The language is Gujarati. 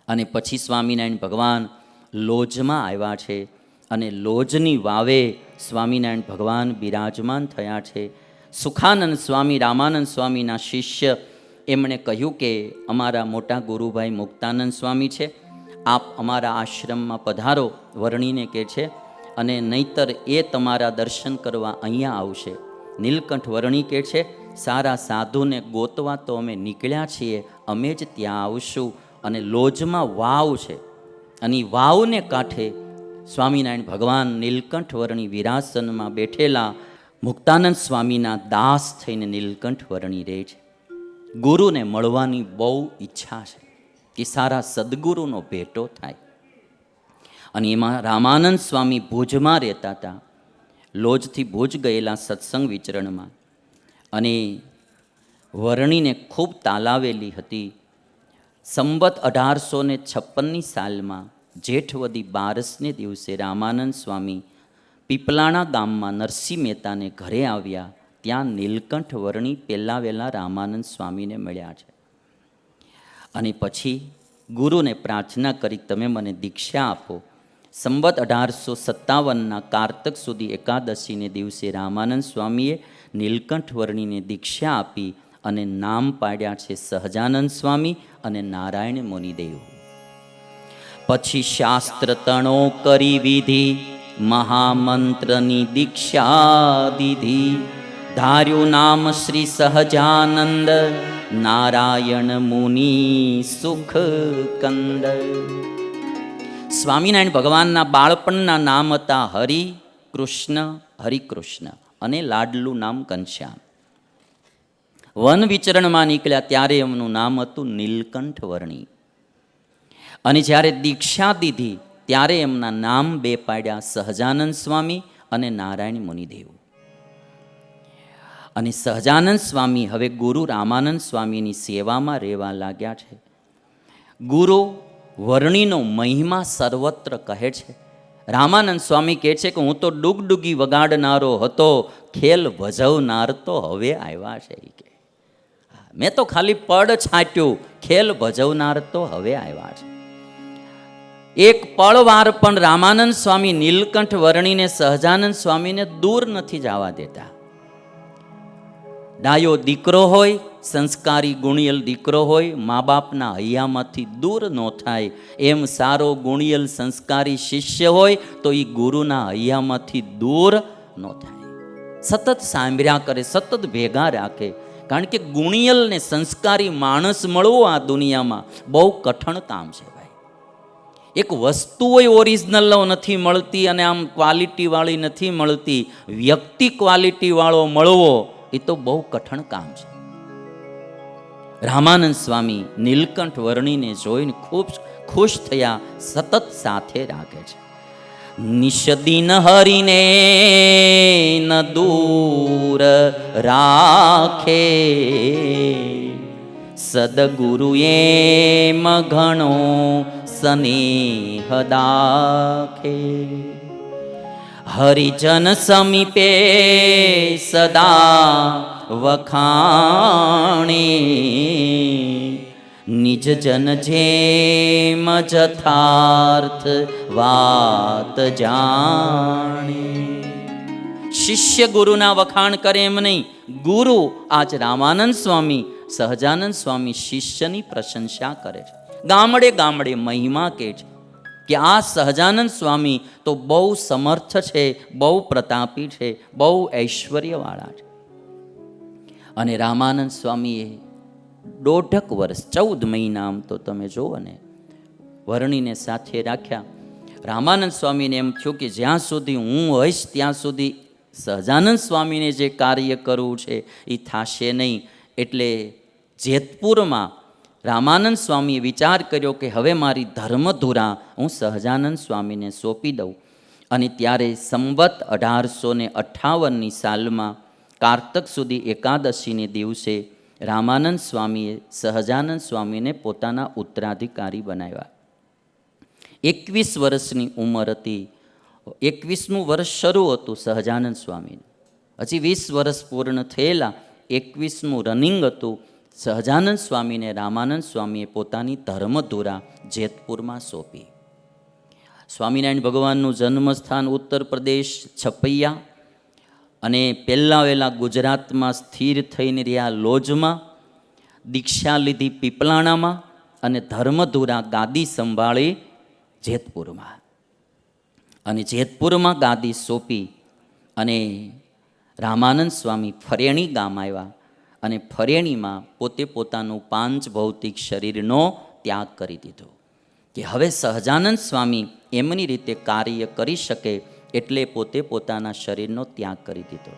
અને પછી સ્વામિનારાયણ ભગવાન લોજમાં આવ્યા છે અને લોજની વાવે સ્વામિનારાયણ ભગવાન બિરાજમાન થયા છે. સુખાનંદ સ્વામી રામાનંદ સ્વામીના શિષ્ય એમણે કહ્યું કે અમારા મોટા ગુરુભાઈ મુક્તાનંદ સ્વામી છે, આપ અમારા આશ્રમમાં પધારો, વર્ણીને કહે છે, અને નહીતર એ તમારા દર્શન કરવા અહીંયા આવશે. નીલકંઠ વર્ણી કહે છે, સારા સાધુને ગોતવા તો અમે નીકળ્યા છીએ, અમે જ ત્યાં આવશું. અને લોજમાં વાવ છે અને વાવને કાંઠે સ્વામિનારાયણ ભગવાન નીલકંઠ વર્ણી વિરાસનમાં બેઠેલા મુક્તાનંદ સ્વામીના દાસ થઈને નીલકંઠ વર્ણી રહે છે. ગુરુને મળવાની બહુ ઈચ્છા છે કે સારા સદગુરુનો ભેટો થાય. અને એમાં રામાનંદ સ્વામી ભુજમાં રહેતા હતા. લોજથી ભુજ ગયેલા સત્સંગ વિચરણમાં અને વર્ણીને ખૂબ તાલાવેલી હતી. સંવત 1856ની સાલમાં જેઠવદી 12ને દિવસે રામાનંદ સ્વામી પીપલાણા ગામમાં નરસિંહ મહેતાને ઘરે આવ્યા. ત્યાં નીલકંઠ વર્ણી પહેલાં વહેલા રામાનંદ સ્વામીને મળ્યા છે. અને પછી ગુરુને પ્રાર્થના કરી, તમે મને દીક્ષા આપો. સંવત 1857ના કારતક સુધી એકાદશીને દિવસે રામાનંદ સ્વામીએ નીલકંઠ વર્ણીને દીક્ષા આપી અને નામ પાડ્યા છે સહજાનંદ સ્વામી અને નારાયણ મુનિદેવ. પછી શાસ્ત્ર તણો કરી વિધિ, મહામંત્રની દીક્ષા દીધી. ધાર્યું નામ શ્રી સહજાનંદ, નારાયણ મુનિ સુખ કંદ. સ્વામિનારાયણ ભગવાનના બાળપણના નામ હતા હરિ કૃષ્ણ, હરિકૃષ્ણ, અને લાડલું નામ ઘનશ્યામ. વન વિચરણમાં નીકળ્યા ત્યારે એમનું નામ હતું નીલકંઠ વર્ણી. અને જ્યારે દીક્ષા દીધી ત્યારે એમના નામ બે પાડ્યા સહજાનંદ સ્વામી અને નારાયણ મુનિદેવ. અને સહજાનંદ સ્વામી હવે ગુરુ રામાનંદ સ્વામીની સેવામાં રહેવા લાગ્યા છે. ગુરુ વર્ણીનો મહિમા સર્વત્ર કહે છે. રામાનંદ સ્વામી કહે છે કે હું તો ડુગડુગી વગાડનારો હતો, ખેલ ભજવનાર તો હવે આવ્યા છે. કે મેં તો ખાલી પડ છાંટ્યું, ખેલ ભજવનાર તો હવે આવ્યા છે. એક પળવાર પણ રામાનંદ સ્વામી નીલકંઠ વર્ણીને સહજાનંદ સ્વામીને દૂર નથી જવા દેતા. ડાયો દીકરો હોય, સંસ્કારી ગુણિયલ દીકરો હોય, મા બાપના હૈયામાંથી દૂર ન થાય. એમ સારો ગુણિયલ સંસ્કારી શિષ્ય હોય તો એ ગુરુના હૈયામાંથી દૂર ન થાય. સતત સાંભળ્યા કરે, સતત ભેગા રાખે. કારણ કે ગુણિયલ ને સંસ્કારી માણસ મળવો આ દુનિયામાં બહુ કઠણ કામ છે ભાઈ. એક વસ્તુ હોય ઓરિજિનલ નથી મળતી અને આમ ક્વોલિટીવાળી નથી મળતી. વ્યક્તિ ક્વોલિટીવાળો મળવો એ તો બહુ કઠણ કામ છે. રામાનંદ સ્વામી નીલકંઠ વર્ણીને જોઈને ખૂબ ખુશ થયા, સતત સાથે રાખે છે. નિષદિન હરિને ન દૂર રાખે, સદગુરુએ ઘણો સ્નેહ દાખે. હરિજન સમીપે સદા વખાણે, નિજ જન જેમ જથાર્થ વાત જાણે. શિષ્ય ગુરુના વખાણ કરે એમ નહીં. ગુરુ આજ રામાનંદ સ્વામી સહજાનંદ સ્વામી શિષ્યની પ્રશંસા કરે છે. ગામડે ગામડે મહિમા કહે છે કે આ સહજાનંદ સ્વામી તો બહુ સમર્થ છે, બહુ પ્રતાપી છે, બહુ ઐશ્વર્યવાળા છે. અને રામાનંદ સ્વામીએ 1.5 વર્ષ 14 મહિના આમ તો તમે જુઓ ને વર્ણીને સાથે રાખ્યા. રામાનંદ સ્વામીને એમ થયું કે જ્યાં સુધી હું હોઈશ ત્યાં સુધી સહજાનંદ સ્વામીને જે કાર્ય કરવું છે એ થશે નહીં. એટલે જેતપુરમાં રામાનંદ સ્વામીએ વિચાર કર્યો કે હવે મારી ધર્મધુરા હું સહજાનંદ સ્વામીને સોંપી દઉં. અને ત્યારે સંવત 1858ની સાલમાં કારતક સુધી એકાદશીને દિવસે રામાનંદ સ્વામીએ સહજાનંદ સ્વામીને પોતાના ઉત્તરાધિકારી બનાવ્યા. 21 વર્ષની ઉંમર હતી. 21મું વર્ષ શરૂ હતું સહજાનંદ સ્વામીને. હજી 20 વર્ષ પૂર્ણ થયેલા, 21મું રનિંગ હતું. સહજાનંદ સ્વામીને રામાનંદ સ્વામીએ પોતાની ધર્મધુરા જેતપુરમાં સોંપી. સ્વામિનારાયણ ભગવાનનું જન્મસ્થાન ઉત્તર પ્રદેશ છપૈયા, અને પહેલાં વહેલા ગુજરાતમાં સ્થિર થઈને રહ્યા લોજમાં, દીક્ષા લીધી પીપલાણામાં, અને ધર્મધુરા ગાદી સંભાળી જેતપુરમાં. અને જેતપુરમાં ગાદી સોંપી અને રામાનંદ સ્વામી ફરેણી ગામ આવ્યા, અને ફરેણીમાં પોતે પોતાનું પાંચ ભૌતિક શરીરનો ત્યાગ કરી દીધો કે હવે સહજાનંદ સ્વામી એમની રીતે કાર્ય કરી શકે, એટલે પોતે પોતાના શરીરનો ત્યાગ કરી દીધો.